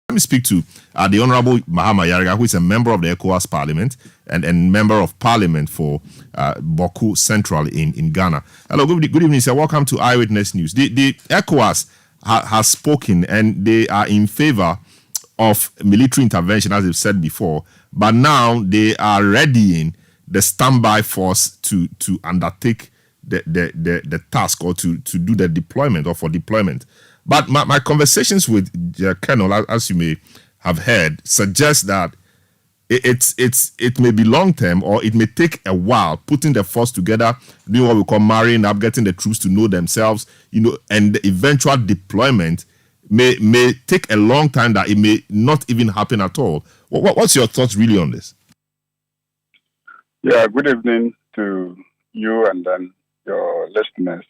Let me speak to the Honorable Mahama Yariga, who is a member of the ECOWAS Parliament and member of Parliament for Boku Central in Ghana. Hello, good evening, sir. Welcome to Eyewitness News. The ECOWAS has spoken, and they are in favor of military intervention, as they've said before, but now they are readying the standby force to undertake the task, or to do the deployment, or for deployment. But my conversations with Colonel, as you may have heard, suggest that it may be long term, or it may take a while putting the force together, doing what we call marrying up, getting the troops to know themselves, and the eventual deployment may take a long time, that it may not even happen at all. What's your thoughts really on this? Yeah, good evening to you and then your listeners.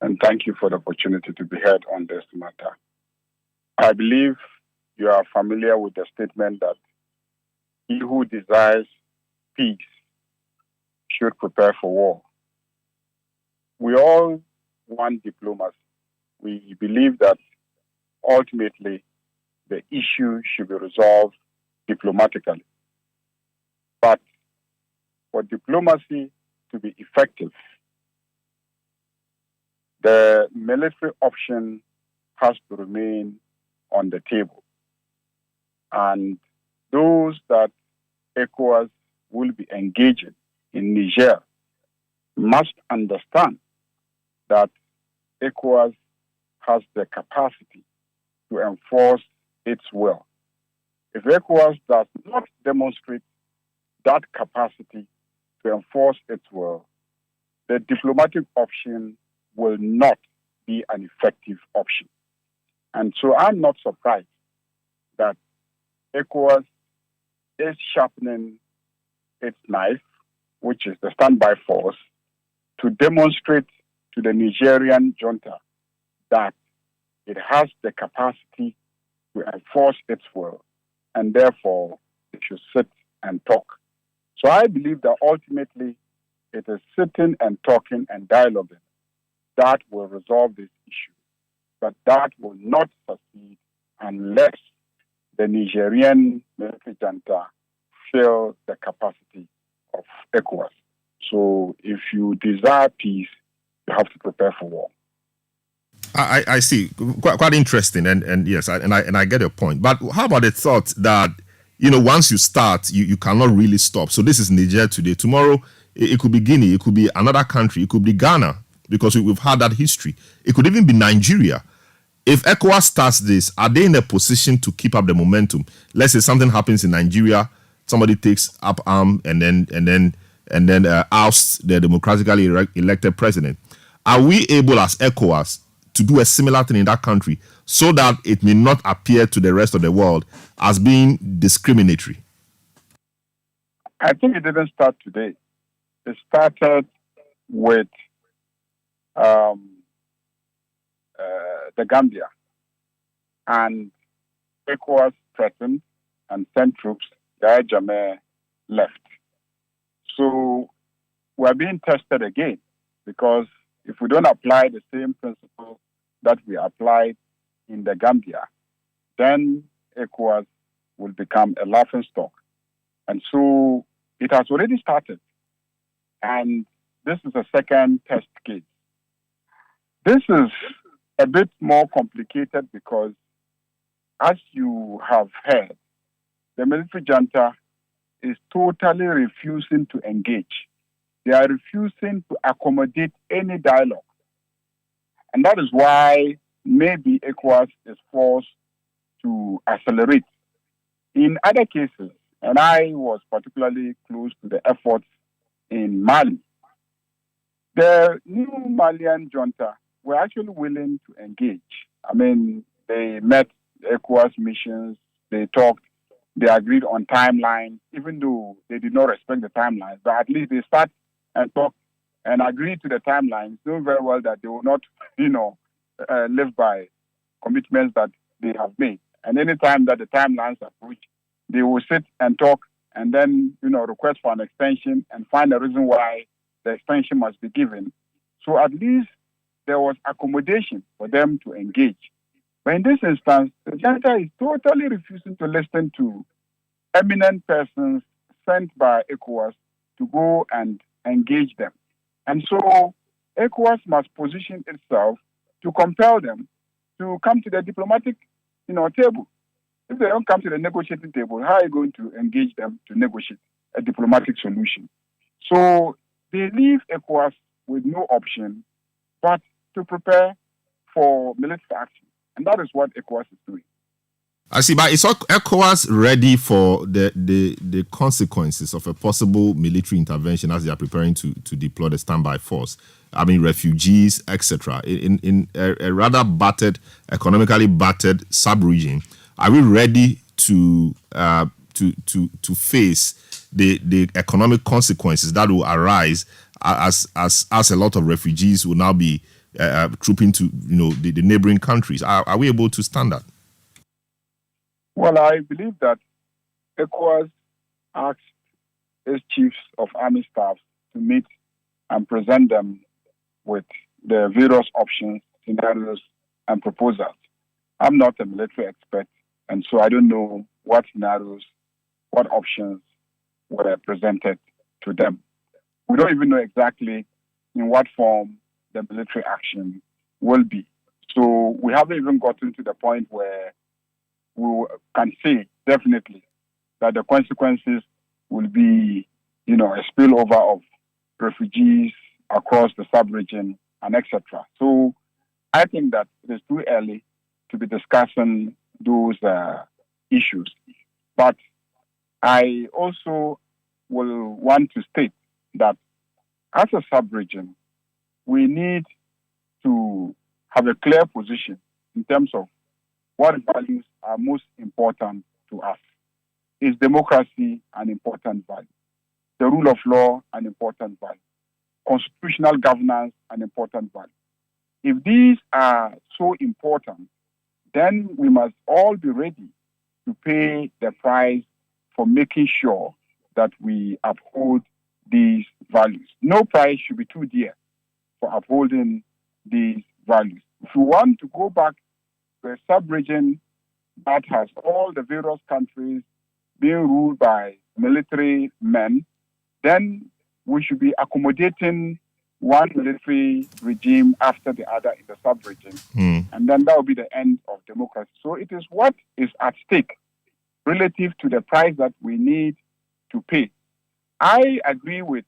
And thank you for the opportunity to be heard on this matter. I believe you are familiar with the statement that he who desires peace should prepare for war. We all want diplomacy. We believe that ultimately the issue should be resolved diplomatically. But for diplomacy to be effective, the military option has to remain on the table. And those that ECOWAS will be engaging in Niger must understand that ECOWAS has the capacity to enforce its will. If ECOWAS does not demonstrate that capacity to enforce its will, the diplomatic option will not be an effective option. And so I'm not surprised that ECOWAS is sharpening its knife, which is the standby force, to demonstrate to the Nigerian junta that it has the capacity to enforce its will, and therefore it should sit and talk. So I believe that ultimately it is sitting and talking and dialoguing that will resolve this issue. But that will not succeed unless the Nigerian military junta feel the capacity of ECOWAS. So if you desire peace, you have to prepare for war. I see. Quite interesting, and yes, I get your point. But how about the thought that, once you start, you cannot really stop? So this is Niger today. Tomorrow, it could be Guinea, it could be another country, it could be Ghana, because we've had that history. It could even be Nigeria. If ECOWAS starts this, are they in a position to keep up the momentum? Let's say something happens in Nigeria, somebody takes up arm and then ousts the democratically elected president. Are we able as ECOWAS to do a similar thing in that country, so that it may not appear to the rest of the world as being discriminatory? I think it didn't start today. It started with the Gambia, and ECOWAS threatened and sent troops. Yahya Jammeh left. So we're being tested again, because if we don't apply the same principle that we applied in the Gambia, then ECOWAS will become a laughingstock. And so it has already started. And this is a second test case. This is a bit more complicated because, as you have heard, the military junta is totally refusing to engage. They are refusing to accommodate any dialogue. And that is why maybe ECOWAS is forced to accelerate. In other cases, and I was particularly close to the efforts in Mali, the new Malian junta were actually willing to engage. I mean, they met ECOWAS missions, they talked, they agreed on timelines, even though they did not respect the timelines, but at least they start and talk and agree to the timelines, knowing very well that they will not, live by commitments that they have made. And anytime that the timelines approach, they will sit and talk and then, request for an extension and find a reason why the extension must be given. So at least there was accommodation for them to engage. But in this instance, the junta is totally refusing to listen to eminent persons sent by ECOWAS to go and engage them. And so ECOWAS must position itself to compel them to come to the diplomatic table. If they don't come to the negotiating table, how are you going to engage them to negotiate a diplomatic solution? So they leave ECOWAS with no option but to prepare for military action. And that is what ECOWAS is doing. I see, but is ECOWAS ready for the consequences of a possible military intervention as they are preparing to deploy the standby force? I mean, refugees, etc. In a rather economically battered sub-region, are we ready to face the economic consequences that will arise as a lot of refugees will now be trooping to the neighboring countries? Are we able to stand that? Well, I believe that ECOWAS asked its chiefs of army staff to meet and present them with the various options, scenarios, and proposals. I'm not a military expert, and so I don't know what scenarios, what options were presented to them. We don't even know exactly in what form the military action will be. So we haven't even gotten to the point where we can say definitely that the consequences will be, a spillover of refugees across the sub-region and etc. So I think that it is too early to be discussing those issues. But I also will want to state that as a sub-region, we need to have a clear position in terms of what values are most important to us. Is democracy an important value? The rule of law an important value? Constitutional governance an important value? If these are so important, then we must all be ready to pay the price for making sure that we uphold these values. No price should be too dear for upholding these values. If we want to go back to a sub-region that has all the various countries being ruled by military men, then we should be accommodating one military regime after the other in the sub-region. And then that will be the end of democracy. So it is what is at stake relative to the price that we need to pay. I agree with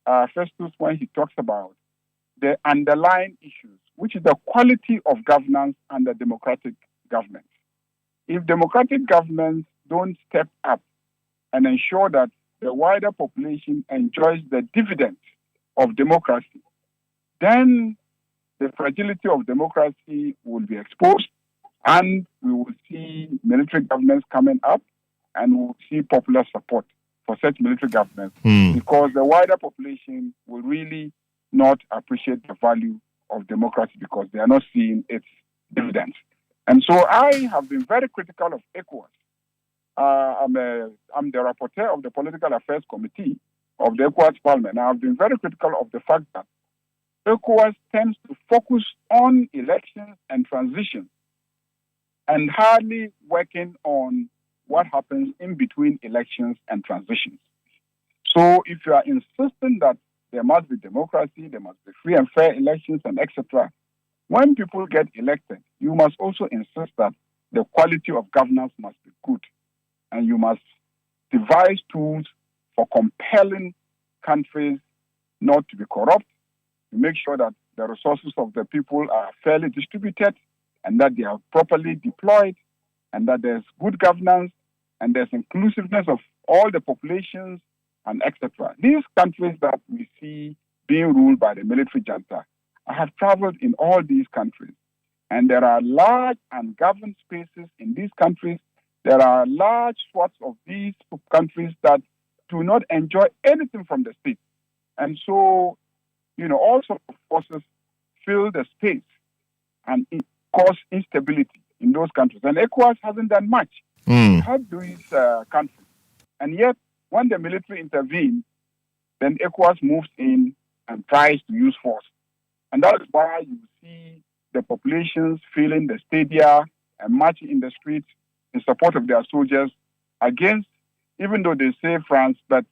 Festus when he talks about the underlying issues, which is the quality of governance under democratic governments. If democratic governments don't step up and ensure that the wider population enjoys the dividends of democracy, then the fragility of democracy will be exposed, and we will see military governments coming up, and we will see popular support for such military governments because the wider population will really not appreciate the value of democracy because they are not seeing its dividends. And so I have been very critical of ECOWAS. I'm the rapporteur of the Political Affairs Committee of the ECOWAS Parliament. I have been very critical of the fact that ECOWAS tends to focus on elections and transition and hardly working on what happens in between elections and transitions. So if you are insisting that there must be democracy, there must be free and fair elections and etc., when people get elected, you must also insist that the quality of governance must be good. And you must devise tools for compelling countries not to be corrupt, to make sure that the resources of the people are fairly distributed and that they are properly deployed and that there's good governance and there's inclusiveness of all the populations and etc. These countries that we see being ruled by the military junta, I have traveled in all these countries, and there are large ungoverned spaces in these countries. There are large swaths of these countries that do not enjoy anything from the state. And so, all sorts of forces fill the space and it cause instability in those countries. And ECOWAS hasn't done much to help these countries. And yet, when the military intervenes, then ECOWAS moves in and tries to use force. And that is why you see the populations filling the stadia and march in the streets in support of their soldiers against, even though they say France, but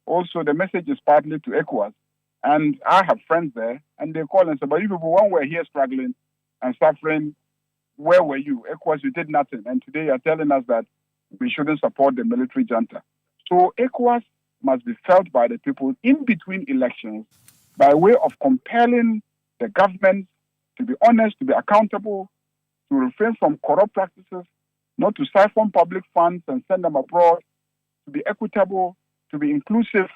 also the message is partly to ECOWAS. And I have friends there, and they call and say, but you people, when we're here struggling and suffering, where were you? ECOWAS, you did nothing. And today you're telling us that we shouldn't support the military junta. So ECOWAS must be felt by the people in between elections by way of compelling the government to be honest, to be accountable, to refrain from corrupt practices, not to siphon public funds and send them abroad, to be equitable, to be inclusive,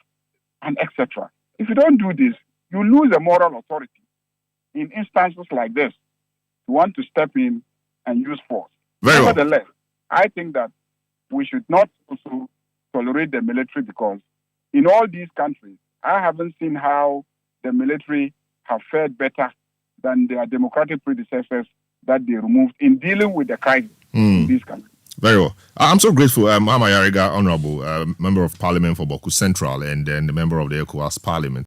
and etc. If you don't do this, you lose the moral authority in instances like this. You want to step in and use force. Nevertheless, I think that we should not also tolerate the military, because in all these countries, I haven't seen how the military have fared better than their democratic predecessors that they removed in dealing with the crisis in these countries. Very well. I'm so grateful. Mahama Yariga, Honorable Member of Parliament for Boku Central and then the member of the ECOWAS Parliament.